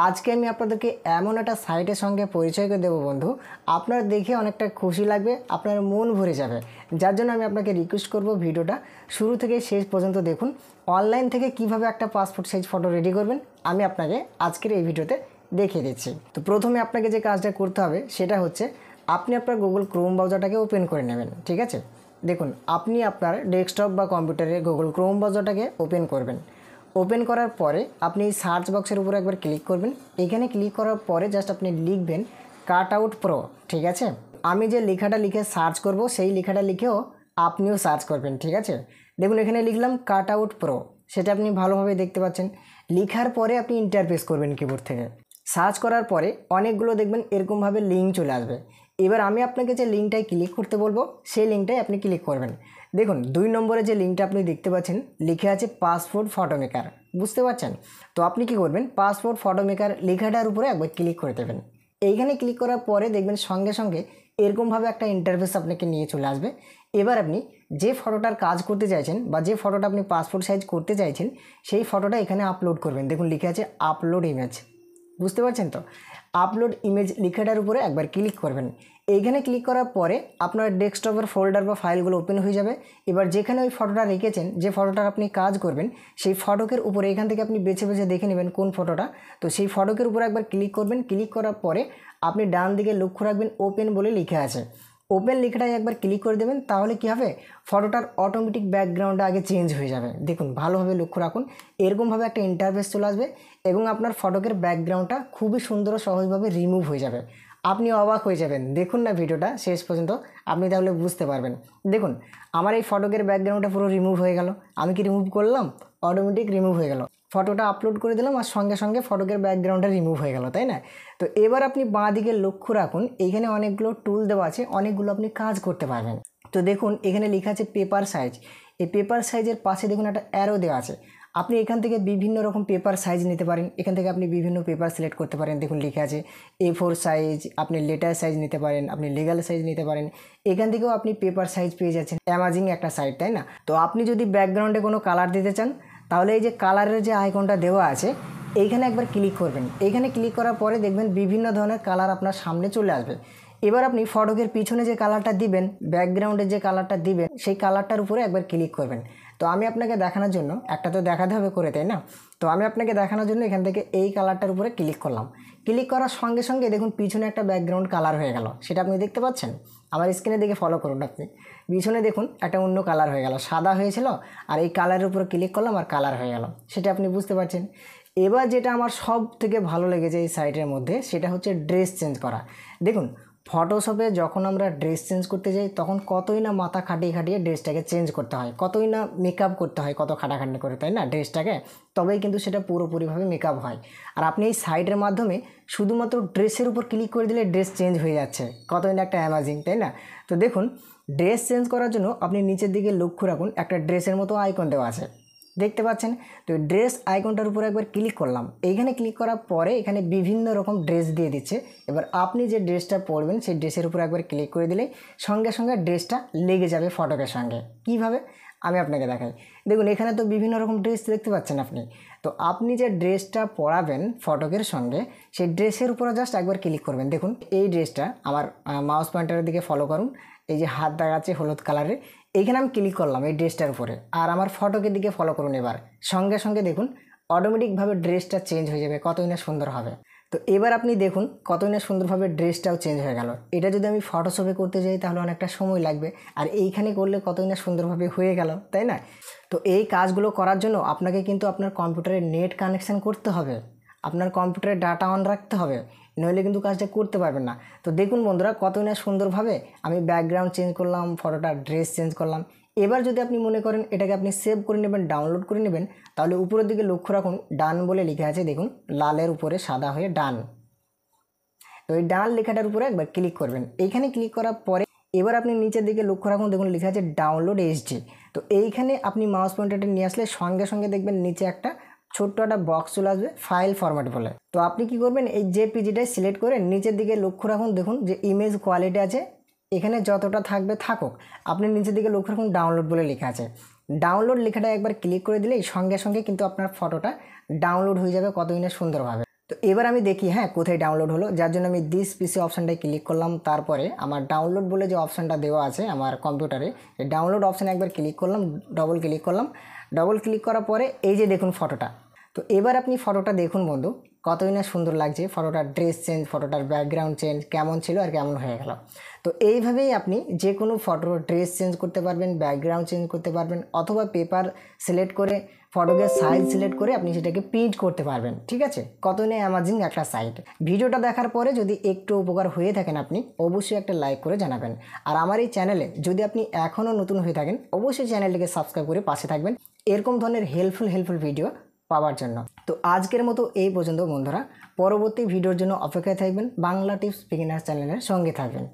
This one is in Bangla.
আজকে আমি আপনাদেরকে এমন একটা সাইটের সঙ্গে পরিচয় করে দেবো বন্ধু, আপনার দেখে অনেকটা খুশি লাগবে, আপনার মন ভরে যাবে। যার জন্য আমি আপনাকে রিকোয়েস্ট করব ভিডিওটা শুরু থেকে শেষ পর্যন্ত দেখুন। অনলাইন থেকে কিভাবে একটা পাসপোর্ট সাইজ ফটো রেডি করবেন আমি আপনাকে আজকের এই ভিডিওতে দেখিয়ে দিচ্ছি। তো প্রথমে আপনাকে যে কাজটা করতে হবে সেটা হচ্ছে আপনি আপনার গুগল ক্রোম ব্রাউজারটাকে ওপেন করে নেবেন। ঠিক আছে, দেখুন আপনি আপনার ডেস্কটপ বা কম্পিউটারে গুগল ক্রোম ব্রাউজারটাকে ওপেন করবেন। ওপেন করার পরে আপনি সার্চ বক্সের উপরে একবার ক্লিক করবেন। এখানে ক্লিক করার পরে জাস্ট আপনি লিখবেন কাট আউট প্রো। ঠিক আছে, আমি যে লেখাটা লিখে সার্চ করব সেই লেখাটা লিখেও আপনিও সার্চ করবেন। ঠিক আছে, দেখুন এখানে লিখলাম কাট আউট প্রো, সেটা আপনি ভালোভাবে দেখতে পাচ্ছেন। লেখার পরে আপনি ইন্টারফেস করবেন কিবোর্ড থেকে। সার্চ করার পরে অনেকগুলো দেখবেন এরকমভাবে লিঙ্ক চলে আসবে। এবার আমি আপনাকে যে লিঙ্কটায় ক্লিক করতে বলবো সেই লিঙ্কটাই আপনি ক্লিক করবেন। দেখুন 2 নম্বরে যে লিঙ্কটা আপনি দেখতে পাচ্ছেন লিখে আছে পাসপোর্ট ফটো মেকার, বুঝতে পারছেন? তো আপনি কি করবেন, পাসপোর্ট ফটো মেকার লেখাটার উপরে একবার ক্লিক করে দেবেন। এইখানে ক্লিক করার পরে দেখবেন সঙ্গে সঙ্গে এরকমভাবে একটা ইন্টারফেস আপনাকে নিয়ে চলে আসবে। এবার আপনি যে ফটোটার কাজ করতে চাইছেন বা যে ফটোটা আপনি পাসপোর্ট সাইজ করতে চাইছেন সেই ফটোটা এখানে আপলোড করবেন। দেখুন লিখে আছে আপলোড ইমেজ, বুঝতে পারছেন তো? আপলোড ইমেজ লেখাটার উপরে একবার ক্লিক করবেন। এইখানে ক্লিক করার পরে আপনার ডেস্কটপের ফোল্ডার বা ফাইলগুলো ওপেন হয়ে যাবে। এবার যেখানে ওই ফটোটা রেখেছেন, যে ফটোটার আপনি কাজ করবেন সেই ফটোকের উপরে এখান থেকে আপনি বেছে বেছে দেখে নেবেন কোন ফটোটা। তো সেই ফটোকের উপরে একবার ক্লিক করবেন। ক্লিক করার পরে আপনি ডান দিকে লক্ষ্য রাখবেন ওপেন বলে লেখা আছে, ওপেন লেখাটায় একবার ক্লিক করে দেবেন। তাহলে কি হবে, ফটোটার অটোমেটিক ব্যাকগ্রাউন্ডটা আগে চেঞ্জ হয়ে যাবে। দেখুন ভালোভাবে লক্ষ্য রাখুন, এরকমভাবে একটা ইন্টারফেস চলে আসবে এবং আপনার ফটোকের ব্যাকগ্রাউন্ডটা খুবই সুন্দর ও সহজভাবে রিমুভ হয়ে যাবে। আপনি অবাক হয়ে যাবেন, দেখুন না ভিডিওটা শেষ পর্যন্ত, আপনি তাহলে বুঝতে পারবেন। দেখুন আমার এই ফটোকের ব্যাকগ্রাউন্ডটা পুরো রিমুভ হয়ে গেল। আমি কি রিমুভ করলাম, অটোমেটিক রিমুভ হয়ে গেল। ফটোটা আপলোড করে দিলাম আর সঙ্গে সঙ্গে ফটোকের ব্যাকগ্রাউন্ডটা রিমুভ হয়ে গেল, তাই না? তো এবার আপনি বাঁ দিকে লক্ষ্য রাখুন, এইখানে অনেকগুলো টুল দেওয়া আছে, অনেকগুলো আপনি কাজ করতে পারবেন। তো দেখুন এখানে লেখা আছে পেপার সাইজ। এই পেপার সাইজের পাশে দেখুন একটা অ্যারো দেওয়া আছে। আপনি এখান থেকে বিভিন্ন রকম পেপার সাইজ নিতে পারেন। এখান থেকে আপনি বিভিন্ন পেপার সিলেক্ট করতে পারেন। দেখুন লেখা আছে A4 সাইজ, আপনি লেটার সাইজ নিতে পারেন, আপনি লিগ্যাল সাইজ নিতে পারেন। এখান থেকেও আপনি পেপার সাইজ পেয়ে যাচ্ছেন। অ্যামাজিং একটা সাইট, তাই না? তো আপনি যদি ব্যাকগ্রাউন্ডে কোনো কালার দিতে চান তাহলে এই যে কালারের যে আইকনটা দেওয়া আছে এইখানে একবার ক্লিক করবেন। এইখানে ক্লিক করার পরে দেখবেন বিভিন্ন ধরনের কালার আপনার সামনে চলে আসবে। এবার আপনি ফটোকের পিছনে যে কালারটা দিবেন, ব্যাকগ্রাউন্ডে যে কালারটা দিবেন সেই কালারটার উপরে একবার ক্লিক করবেন। তো আমি আপনাকে দেখানোর জন্য, একটা তো দেখাতে হবে করে, তাই না? তো আমি আপনাকে দেখানোর জন্য এখান থেকে এই কালারটার উপরে ক্লিক করলাম। ক্লিক করার সঙ্গে সঙ্গে দেখুন পিছনে একটা ব্যাকগ্রাউন্ড কালার হয়ে গেল, সেটা আপনি দেখতে পাচ্ছেন। আমার স্ক্রিনে দেখে ফলো করুন আপনি। পিছনে দেখুন একটা অন্য কালার হয়ে গেল, সাদা হয়েছিল আর এই কালারের উপরে ক্লিক করলাম আর কালার হয়ে গেল, সেটা আপনি বুঝতে পারছেন। এবার যেটা আমার সব থেকে ভালো লেগেছে এই সাইটের মধ্যে সেটা হচ্ছে ড্রেস চেঞ্জ করা। দেখুন ফটোশপে যখন আমরা ড্রেস চেঞ্জ করতে যাই তখন কতই না মাথা খাটিয়ে খাটিয়ে ড্রেসটাকে চেঞ্জ করতে হয়, কতই না মেকআপ করতে হয়, কত খাটাখাটনি করে, তাই না, ড্রেসটাকে, তবেই কিন্তু সেটা পুরোপুরিভাবে মেকআপ হয়। আর আপনি এই সাইটের মাধ্যমে শুধুমাত্র ড্রেসের উপর ক্লিক করে দিলে ড্রেস চেঞ্জ হয়ে যাচ্ছে, কতই না একটা অ্যামাজিং, তাই না? তো দেখুন ড্রেস চেঞ্জ করার জন্য আপনি নিচের দিকে লক্ষ্য রাখুন, একটা ড্রেসের মতো আইকন দেওয়া আছে, দেখতে পাচ্ছেন? তো ড্রেস আইকনটার উপরে একবার ক্লিক করলাম। এইখানে ক্লিক করার পরে এখানে বিভিন্ন রকম ড্রেস দিয়ে দিচ্ছে। এবার আপনি যে ড্রেসটা পরবেন সেই ড্রেসের উপরে একবার ক্লিক করে দিলে সঙ্গে সঙ্গে ড্রেসটা লেগে যাবে ফটোকের সঙ্গে। কিভাবে আমি আপনাকে দেখাই। দেখুন এখানে তো বিভিন্ন রকম ড্রেস দেখতে পাচ্ছেন আপনি। তো আপনি যে ড্রেসটা পরাবেন ফটোকের সঙ্গে সেই ড্রেসের উপরে জাস্ট একবার ক্লিক করবেন। দেখুন এই ড্রেসটা আমার মাউস পয়েন্টারের দিকে ফলো করুন, এই যে হাত দেখাচ্ছে হলুদ কালারের, এইখানে আমি ক্লিক করলাম এই ড্রেসটার উপরে, আর আমার ফটোকের দিকে ফলো করুন। এবার সঙ্গে সঙ্গে দেখুন অটোমেটিকভাবে ড্রেসটা চেঞ্জ হয়ে যাবে, কতই না সুন্দর হবে। তো এবার আপনি দেখুন কতই না সুন্দরভাবে ড্রেসটাও চেঞ্জ হয়ে গেল। এটা যদি আমি ফটোশপে করতে যাই তাহলে অনেকটা সময় লাগবে, আর এইখানে করলে কতই না সুন্দরভাবে হয়ে গেল, তাই না? তো এই কাজগুলো করার জন্য আপনাকে কিন্তু আপনার কম্পিউটারে নেট কানেকশান করতে হবে, আপনার কম্পিউটারে ডাটা অন রাখতে হবে, নইলে কিন্তু কাজটা করতে পারবেন না। তো দেখুন বন্ধুরা কতই না সুন্দরভাবে আমি ব্যাকগ্রাউন্ড চেঞ্জ করলাম, ফটোটা ড্রেস চেঞ্জ করলাম। এবার যদি আপনি মনে করেন এটাকে আপনি সেভ করে নেবেন, ডাউনলোড করে নেবেন, তাহলে উপরের দিকে লক্ষ্য রাখুন ডান বলে লেখা আছে, দেখুন লালের উপরে সাদা হয়ে ডান। তো এই ডান লেখাটার উপরে একবার ক্লিক করবেন। এইখানে ক্লিক করার পরে এবার আপনি নিচের দিকে লক্ষ্য রাখুন, দেখুন লেখা আছে ডাউনলোড এইচডি। তো এইখানে আপনি মাউস পয়েন্টারটা নিয়ে আসলে সঙ্গে সঙ্গে দেখবেন নিচে একটা ছোট্ট একটা বক্স চলে আসবে ফাইল ফরম্যাট বলে। তো আপনি কি করবেন, এই জেপিজিটাই সিলেক্ট করে নিচের দিকে লক্ষ্য রাখুন, দেখুন যে ইমেজ কোয়ালিটি আছে এখানে যতটা থাকবে থাকুক, আপনি নিচের দিকে লক্ষ্য রাখুন ডাউনলোড বলে লেখা আছে। ডাউনলোড লেখাটা একবার ক্লিক করে দিলেই সঙ্গে সঙ্গে কিন্তু আপনার ফটোটা ডাউনলোড হয়ে যাবে কতই না সুন্দরভাবে। তো এবার আমি দেখি হ্যাঁ কোথায় ডাউনলোড হলো, যার জন্য আমি দিস পিসি অপশানটায় ক্লিক করলাম। তারপরে আমার ডাউনলোড বলে যে অপশানটা দেওয়া আছে আমার কম্পিউটারে, এই ডাউনলোড অপশানে একবার ক্লিক করলাম, ডবল ক্লিক করার পরে এই যে দেখুন ফটোটা। তো এবার আপনি ফটোটা দেখুন বন্ধু, কতই না সুন্দর লাগছে। ফটোটার ড্রেস চেঞ্জ, ফটোটার ব্যাকগ্রাউন্ড চেঞ্জ, কেমন ছিল আর কেমন হয়ে গেল। তো এইভাবেই আপনি যে কোনো ফটোর ড্রেস চেঞ্জ করতে পারবেন, ব্যাকগ্রাউন্ড চেঞ্জ করতে পারবেন, অথবা পেপার সিলেক্ট করে ফটোকে সাইজ সিলেক্ট করে আপনি সেটাকে প্রিন্ট করতে পারবেন। ঠিক আছে, কতই না অ্যামাজিং একটা সাইট। ভিডিওটা দেখার পরে যদি একটু উপকার হয়ে থাকেন আপনি অবশ্যই একটা লাইক করে জানাবেন। আর আমার এই চ্যানেলে যদি আপনি এখনও নতুন হয়ে থাকেন অবশ্যই চ্যানেলটিকে সাবস্ক্রাইব করে পাশে থাকবেন এরকম ধরনের হেল্পফুল ভিডিও পাওয়ার জন্য। তো আজকের মতো এই পর্যন্ত বন্ধুরা, পরবর্তী ভিডিওর জন্য অপেক্ষায় থাকবেন, বাংলা টিপস বিগিনার চ্যানেলের সঙ্গে থাকবেন।